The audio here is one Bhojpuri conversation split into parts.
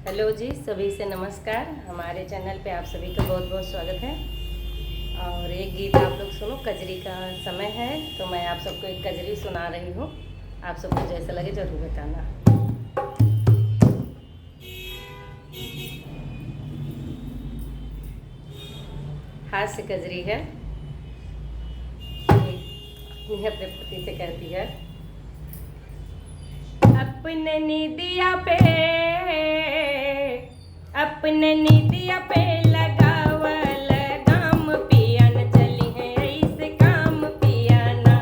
हेलो जी, सभी से नमस्कार। हमारे चैनल पे आप सभी का बहुत बहुत स्वागत है। और एक गीत आप लोग सुनो, कजरी का समय है तो मैं आप सबको एक कजरी सुना रही हूँ। आप सबको जैसा लगे ज़रूर बताना। हास्य कजरी है। ये अपने पति से कहती है, अपने निदिया पे, अपने निदिया पे लगावल गाम पिया न चली है ऐसे काम पिया ना।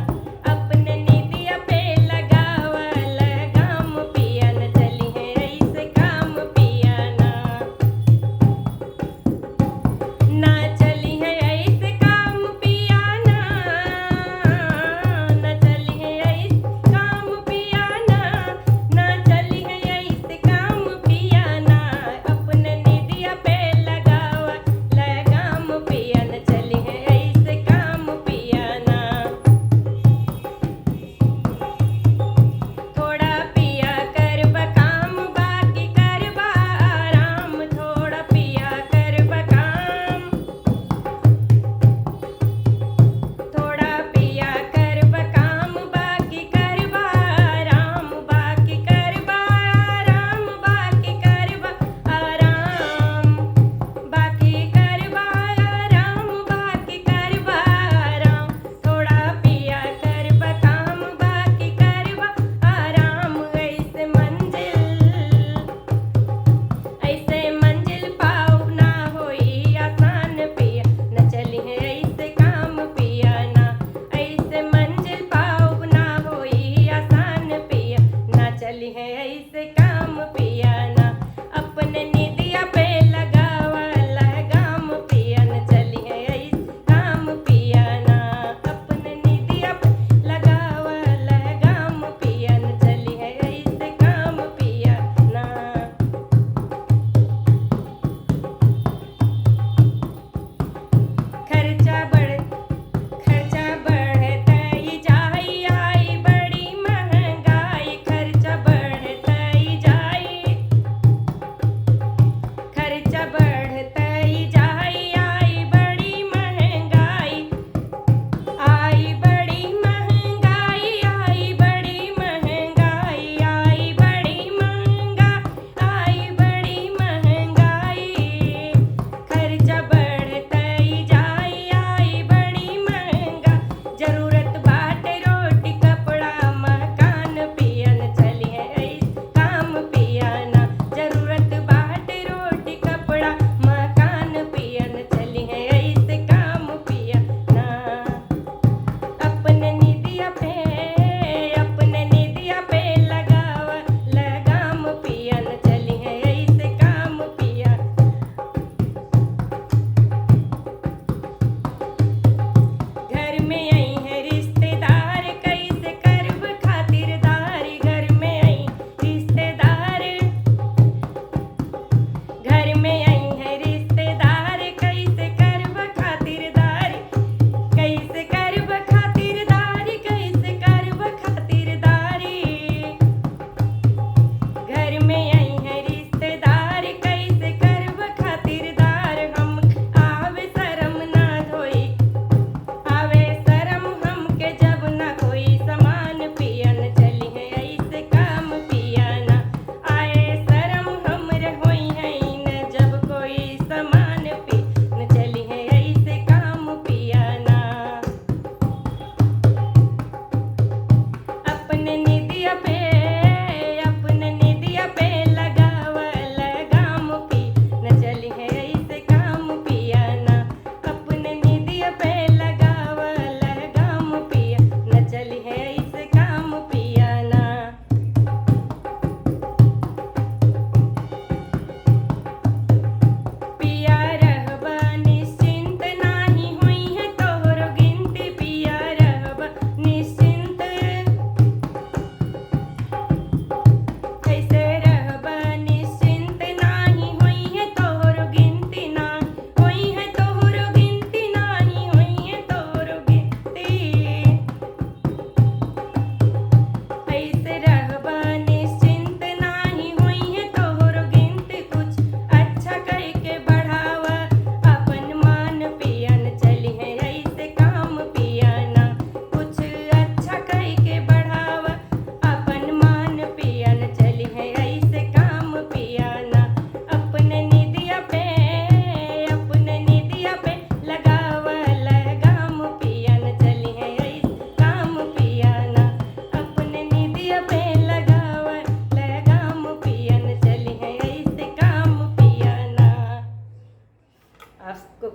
अपने निदिया पे लगावल गाम पिया न चली है ऐसे काम पिया ना। ना चली है ऐसे काम पिया ना, ना चली है ऐसे काम पिया ना, ना चली है ऐसे काम पिया ना। अपने निदिया पे लगावल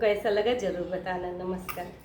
कैसा लगा जरूर बताना। नमस्कार।